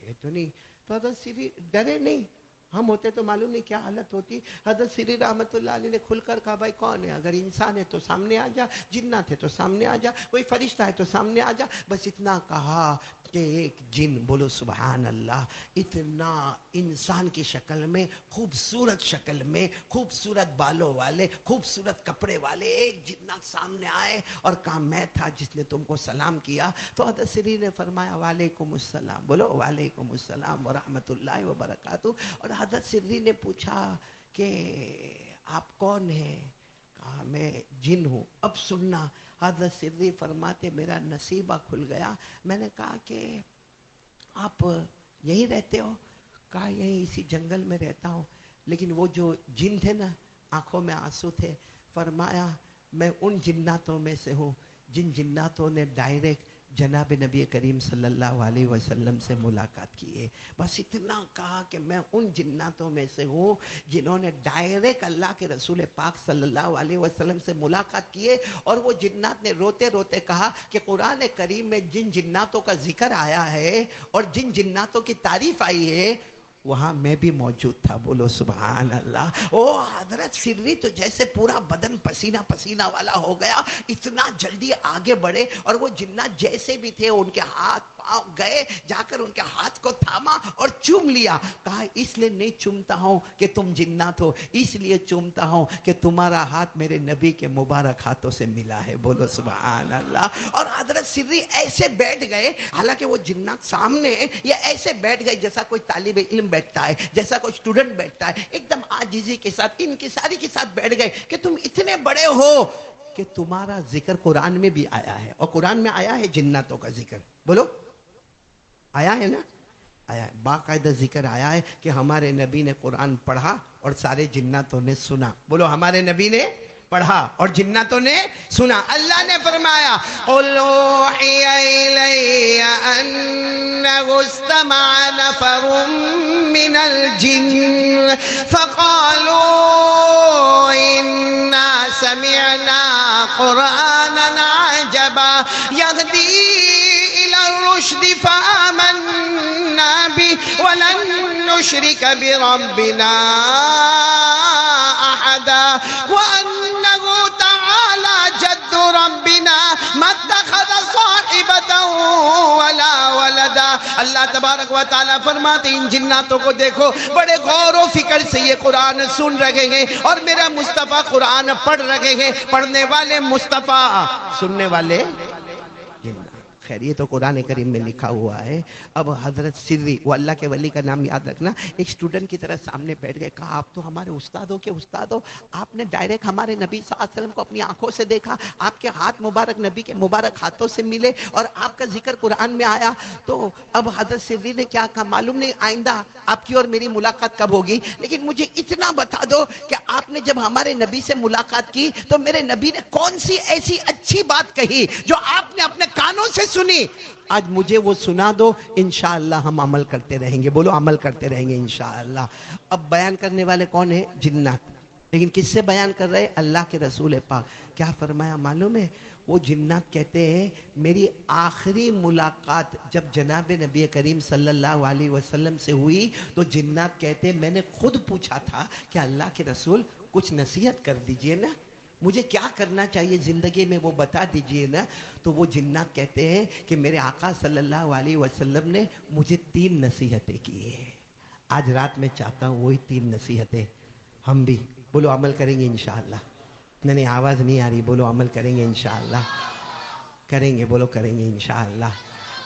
یہ تو نہیں. تو حضرت سری ڈرے نہیں. ہم ہوتے تو معلوم نہیں کیا حالت ہوتی. حضرت سری رحمت اللہ علیہ نے کھل کر کہا بھائی کون ہے؟ اگر انسان ہے تو سامنے آ جا, جنات ہے تو سامنے آ جا, کوئی فرشتہ ہے تو سامنے آ جا. بس اتنا کہا کہ ایک جن, بولو سبحان اللہ, اتنا انسان کی شکل میں, خوبصورت شکل میں, خوبصورت بالوں والے, خوبصورت کپڑے والے ایک جنات سامنے آئے اور کہا میں تھا جس نے تم کو سلام کیا. تو حضرت سری نے فرمایا وعلیکم السلام. بولو وعلیکم السلام ورحمۃ اللہ وبرکاتہ. اور حضرت سری نے پوچھا کہ آپ کون ہیں؟ کہا میں جن ہوں. اب سننا, حضرت سری فرماتے میرا نصیبہ کھل گیا. میں نے کہا کہ آپ یہیں رہتے ہو؟ کہا یہیں اسی جنگل میں رہتا ہوں. لیکن وہ جو جن تھے نا, آنکھوں میں آنسو تھے. فرمایا میں ان جناتوں میں سے ہوں جن جناتوں نے ڈائریکٹ جناب نبی کریم صلی اللہ علیہ وسلم سے ملاقات کی ہے. بس اتنا کہا کہ میں ان جناتوں میں سے ہوں جنہوں نے ڈائریکٹ اللہ کے رسول پاک صلی اللہ علیہ وسلم سے ملاقات کی ہے. اور وہ جنات نے روتے روتے کہا کہ قرآن کریم میں جن جناتوں کا ذکر آیا ہے اور جن جناتوں کی تعریف آئی ہے وہاں میں بھی موجود تھا. بولو سبحان اللہ. او حضرت سری تو جیسے پورا بدن پسینہ پسینہ والا ہو گیا, اتنا جلدی آگے بڑھے. اور وہ جنات جیسے بھی تھے ان کے ہاتھ پاؤں گئے, جا کر ان کے ہاتھ کو تھاما اور چوم لیا. کہا اس لیے نہیں چومتا ہوں کہ تم جنات ہو, اس لیے چومتا ہوں کہ تمہارا ہاتھ میرے نبی کے مبارک ہاتھوں سے ملا ہے. بولو سبحان اللہ. اور حضرت سری ایسے بیٹھ گئے, حالانکہ وہ جنات سامنے, یہ ایسے بیٹھ گئے جیسا کوئی طالب علم بیٹھتا ہے, جیسا کوئی اسٹوڈنٹ بیٹھتا ہے, ایک دم عاجزی کے ساتھ ان کی ساری کے ساتھ بیٹھ گئے کہ تم اتنے بڑے ہو کہ تمہارا ذکر قرآن میں بھی آیا ہے. اور قرآن میں آیا ہے جناتوں کا ذکر. بولو آیا ہے نا, آیا ہے, باقاعدہ ذکر آیا ہے کہ ہمارے نبی نے قرآن پڑھا اور سارے جناتوں نے سنا. بولو ہمارے نبی نے پڑھا اور جناتوں نے سنا. اللہ نے فرمایا قُلْ أُوحِيَ إِلَيَّ أَنَّهُ اسْتَمَعَ نَفَرٌ مِّنَ الْجِنِّ فَقَالُوا إِنَّا سَمِعْنَا قُرْآنًا عَجَبًا يَهْدِي إِلَى الرُّشْدِ فَآمَنَّا بِهِ وَلَن نُّشْرِكَ بِرَبِّنَا أَحَدًا وَأَنَّهُ تَعَالَى جَدُّ رَبِّنَا مَا اتَّخَذَ صَاحِبَةً وَلَا وَلَدًا. اللہ تبارک و تعالیٰ فرماتے ان جناتوں کو دیکھو, بڑے غور و فکر سے یہ قرآن سن رہے ہیں اور میرا مصطفیٰ قرآن پڑھ رہے ہیں. پڑھنے والے مصطفیٰ, سننے والے جنات. خیر یہ تو قرآن کریم میں لکھا ہوا ہے. اب حضرت سری, وہ اللہ کے ولی کا نام یاد رکھنا, ایک اسٹوڈنٹ کی طرح سامنے بیٹھ گئے. کہا آپ تو ہمارے استاد ہو کہ استاد ہو, آپ نے ڈائریکٹ ہمارے نبی صلی اللہ علیہ وسلم کو اپنی آنکھوں سے دیکھا, آپ کے ہاتھ مبارک نبی کے مبارک ہاتھوں سے ملے اور آپ کا ذکر قرآن میں آیا. تو اب حضرت سری نے کیا کہا معلوم نہیں, آئندہ آپ کی اور میری ملاقات کب ہوگی, لیکن مجھے اتنا بتا دو کہ آپ نے جب ہمارے نبی سے ملاقات کی تو میرے نبی نے کون سی ایسی اچھی بات کہی جو آپ نے اپنے کانوں سے سنی. آج مجھے وہ سنا دو, انشاءاللہ ہم عمل کرتے رہیں گے. بولو عمل کرتے رہیں گے انشاءاللہ. اب بیان کرنے والے کون ہیں؟ جنات. لیکن کس سے بیان کر رہے؟ اللہ کے رسول پاک. کیا فرمایا معلوم ہے؟ وہ جنات کہتے ہیں میری آخری ملاقات جب جناب نبی کریم صلی اللہ علیہ وسلم سے ہوئی تو جنات کہتے ہیں میں نے خود پوچھا تھا کہ اللہ کے رسول کچھ نصیحت کر دیجئے نا, مجھے کیا کرنا چاہیے زندگی میں وہ بتا دیجئے نا. تو وہ جنات کہتے ہیں کہ میرے آقا صلی اللہ علیہ وسلم نے مجھے 3 نصیحتیں کی ہیں. آج رات میں چاہتا ہوں وہی 3 نصیحتیں ہم بھی, بولو عمل کریں گے انشاءاللہ. نہیں آواز نہیں آ رہی, بولو عمل کریں گے انشاءاللہ. کریں گے, بولو کریں گے انشاءاللہ.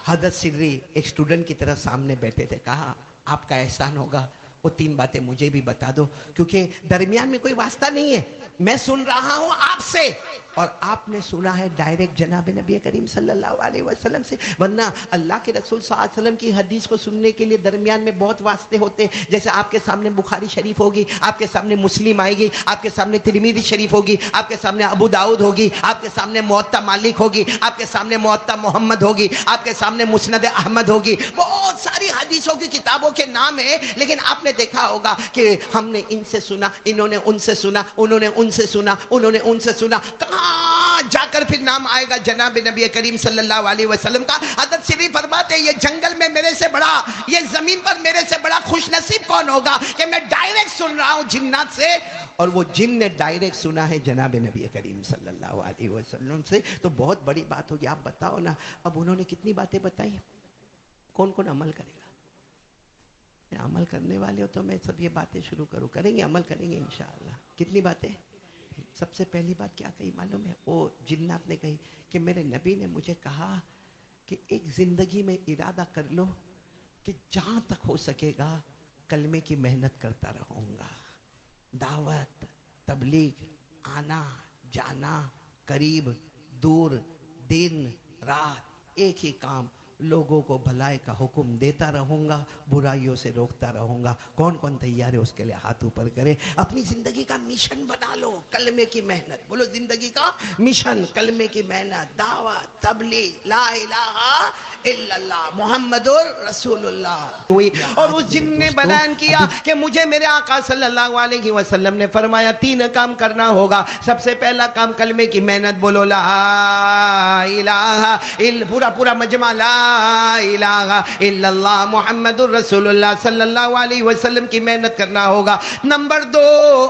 حضرت سری ایک اسٹوڈنٹ کی طرح سامنے بیٹھے تھے. کہا آپ کا احسان ہوگا وہ 3 باتیں مجھے بھی بتا دو, کیونکہ درمیان میں کوئی واسطہ نہیں ہے. میں سن رہا ہوں آپ سے اور آپ نے سنا ہے ڈائریکٹ جناب نبی کریم صلی اللہ علیہ وسلم سے, ورنہ اللہ کے رسول صلی اللہ علیہ وسلم کی حدیث کو سننے کے لیے درمیان میں بہت واسطے ہوتے. جیسے آپ کے سامنے بخاری شریف ہوگی, آپ کے سامنے مسلم آئے گی, آپ کے سامنے ترمذی شریف ہوگی, آپ کے سامنے ابو داؤد ہوگی, آپ کے سامنے موطا مالک ہوگی, آپ کے سامنے موطا محمد ہوگی, آپ کے سامنے مسند احمد ہوگی. بہت ساری حدیثوں کی کتابوں کے نام ہیں, لیکن آپ نے دیکھا ہوگا کہ ہم نے ان سے سنا, انہوں نے ان سے سنا, انہوں نے ان سے سنا, انہوں نے ان سے سنا. کہاں وہاں جا کر پھر نام آئے گا جناب نبی کریم صلی اللہ علیہ وسلم کا. حضرت سری فرماتے ہیں یہ جنگل میں میرے سے بڑا, یہ زمین پر میرے سے بڑا خوش نصیب کون ہوگا کہ میں ڈائریکٹ سن رہا ہوں جنات سے, اور وہ جن نے ڈائریکٹ سنا ہے جناب نبی کریم صلی اللہ علیہ وسلم سے. تو بہت بڑی بات ہوگی. آپ بتاؤ نا, اب انہوں نے کتنی باتیں بتائی, کون کون عمل کرے گا؟ عمل کرنے والے ہو تو میں سب یہ باتیں شروع کروں, کریں گے, عمل کریں گے انشاءاللہ. کتنی باتیں؟ سب سے پہلی بات کیا کہی معلوم ہے؟ وہ جنات نے کہی کہ میرے نبی نے مجھے کہا کہ ایک زندگی میں ارادہ کر لو کہ جہاں تک ہو سکے گا کلمے کی محنت کرتا رہوں گا. دعوت, تبلیغ, آنا جانا, قریب دور, دن رات, ایک ہی کام, لوگوں کو بھلائی کا حکم دیتا رہوں گا, برائیوں سے روکتا رہوں گا. کون کون تیار ہے اس کے لیے ہاتھ اوپر کرے. اپنی زندگی کا مشن بنا لو, کلمے کی محنت. بولو زندگی کا مشن, کلمے کی محنت, دعوت, تبلیغ, لا الہ الا اللہ محمد رسول اللہ. اور اس جن نے بیان کیا کہ مجھے میرے آقا صلی اللہ علیہ وسلم نے فرمایا 3 کام کرنا ہوگا. سب سے پہلا کام کلمے کی محنت. بولو لا الہ الا, پورا مجمع لا الہ الا اللہ محمد الرسول اللہ صلی اللہ علیہ وسلم کی محنت کرنا ہوگا. نمبر 2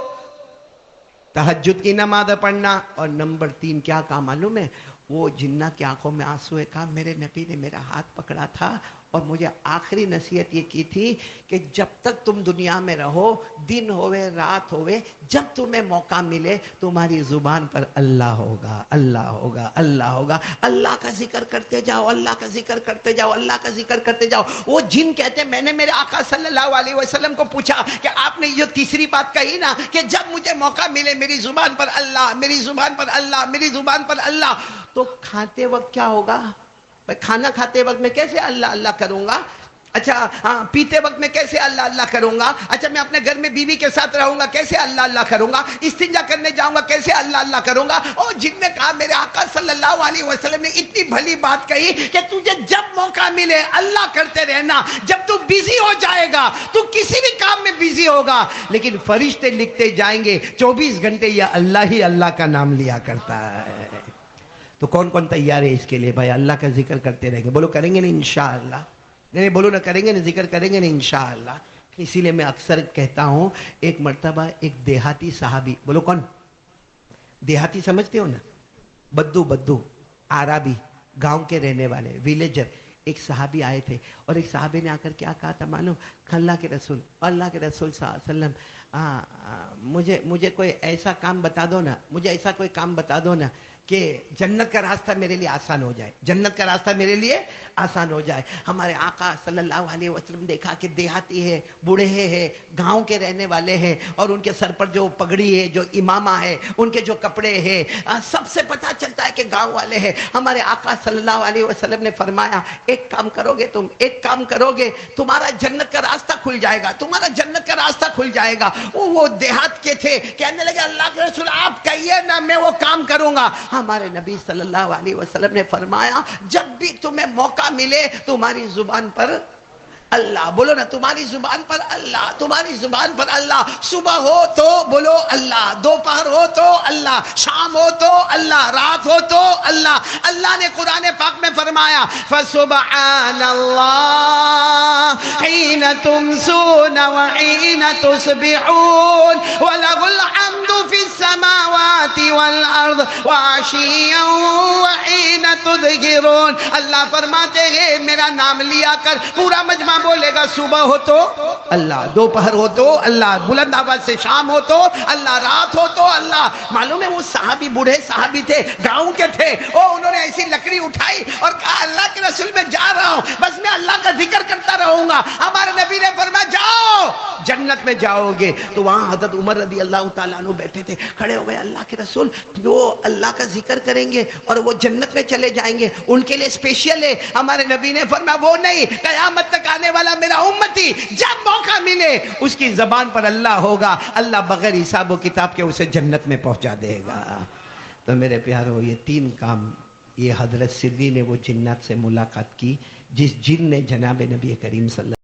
تہجد کی نماز پڑھنا. اور نمبر 3 کیا کہا معلوم ہے؟ وہ جنات کی آنکھوں میں آنسو ہے. کہا میرے نبی نے میرا ہاتھ پکڑا تھا اور مجھے آخری نصیحت یہ کی تھی کہ جب تک تم دنیا میں رہو, دن ہوئے رات ہوئے, جب تمہیں موقع ملے تمہاری زبان پر اللہ ہوگا, اللہ ہوگا, اللہ ہوگا. اللہ کا ذکر کرتے جاؤ, اللہ کا ذکر کرتے جاؤ, اللہ کا ذکر کرتے جاؤ. وہ جن کہتے ہیں میں نے میرے آقا صلی اللہ علیہ وسلم کو پوچھا کہ آپ نے یہ تیسری بات کہی نا کہ جب مجھے موقع ملے میری زبان پر اللہ, میری زبان پر اللہ, میری زبان پر اللہ. تو کھاتے وقت کیا ہوگا؟ کھانا کھاتے وقت میں کیسے اللہ اللہ کروں گا؟ اچھا پیتے وقت میں کیسے اللہ اللہ کروں گا؟ اچھا میں اپنے گھر میں بیوی کے ساتھ رہوں گا کیسے اللہ اللہ کروں گا؟ استنجا کرنے جاؤں گا کیسے اللہ اللہ کروں گا؟ اور جن نے کہا میرے آقا صلی اللہ علیہ وسلم نے اتنی بھلی بات کہی کہ تجھے جب موقع ملے اللہ کرتے رہنا. جب تو بیزی ہو جائے گا تو کسی بھی کام میں بیزی ہوگا, لیکن فرشتے لکھتے جائیں گے 24 گھنٹے یہ اللہ ہی اللہ کا نام لیا کرتا ہے. تو کون کون تیار ہے اس کے لیے؟ بھائی اللہ کا ذکر کرتے رہیں گے. بولو کریں گے نا انشاءاللہ. نہیں بولو نا کریں گے نا, ذکر کریں گے نا انشاءاللہ. اسی لیے میں اکثر کہتا ہوں, ایک مرتبہ ایک دیہاتی صحابی, بولو کون دیہاتی سمجھتے ہو نا, بدو عربی گاؤں کے رہنے والے ویلیجر, ایک صحابی آئے تھے اور ایک صحابی نے آ کر کیا کہا تھا معلوم؟ اللہ کے رسول صلی اللہ علیہ وسلم مجھے کوئی ایسا کام بتا دو نا, مجھے ایسا کوئی کام بتا دو نا کہ جنت کا راستہ میرے لیے آسان ہو جائے, جنت کا راستہ میرے لیے آسان ہو جائے. ہمارے آقا صلی اللہ علیہ وسلم دیکھا کہ دیہاتی ہے, بوڑھے ہیں, گاؤں کے رہنے والے ہیں, اور ان کے سر پر جو پگڑی ہے, جو امامہ ہے, ان کے جو کپڑے ہیں, سب سے پتہ چلتا ہے کہ گاؤں والے ہیں. ہمارے آقا صلی اللہ علیہ وسلم نے فرمایا ایک کام کرو گے تم, ایک کام کرو گے تمہارا جنت کا راستہ کھل جائے گا, تمہارا جنت کا راستہ کھل جائے گا. وہ دیہات کے تھے, کہنے لگے اللہ کے رسول آپ کہیے نا میں وہ کام کروں گا. ہمارے نبی صلی اللہ علیہ وسلم نے فرمایا جب بھی تمہیں موقع ملے تمہاری زبان پر اللہ, بولو نا تمہاری زبان پر اللہ, تمہاری زبان پر اللہ. صبح ہو تو بولو اللہ, دوپہر ہو تو اللہ, شام ہو تو اللہ, رات ہو تو اللہ. اللہ نے قرآن پاک میں فرمایا فسبحان اللہ حین تمسون وحین تصبحون وَلَهُ الْحَمْدُ فِي السَّمَاوَاتِ وَالْأَرْضِ وَعَشِيًّا وَحِينَ تُظْهِرُونَ. اللہ فرماتے ہیں میرا نام لیا کر, پورا مجمع بولے گا صبح ہو تو اللہ, دوپہر ہو تو اللہ, بلند آواز سے شام ہو تو اللہ, رات ہو تو اللہ. معلوم ہے وہ صحابی بوڑھے صحابی تھے, گاؤں کے تھے, انہوں نے ایسی لکڑی اٹھائی اور کہا اللہ کے رسول میں جا رہا ہوں, بس میں اللہ کا ذکر کرتا رہوں گا. ہمارے نبی نے فرمایا جاؤ جنت میں جاؤ گے. تو وہاں حضرت عمر رضی اللہ تعالیٰ عنہ بیٹھے تھے, کھڑے ہو گئے, اللہ کے رسول وہ اللہ کا ذکر کریں گے اور وہ جنت میں چلے جائیں گے, ان کے لیے اسپیشل ہے. ہمارے نبی نے فرمایا وہ نہیں, قیامت تک آنے والا میرا امتی جب موقع ملے اس کی زبان پر اللہ ہوگا, اللہ بغیر حساب و کتاب کے اسے جنت میں پہنچا دے گا. تو میرے پیارو یہ 3 کام یہ حضرت سری نے وہ جنات سے ملاقات کی جس جن نے جناب نبی کریم صلی اللہ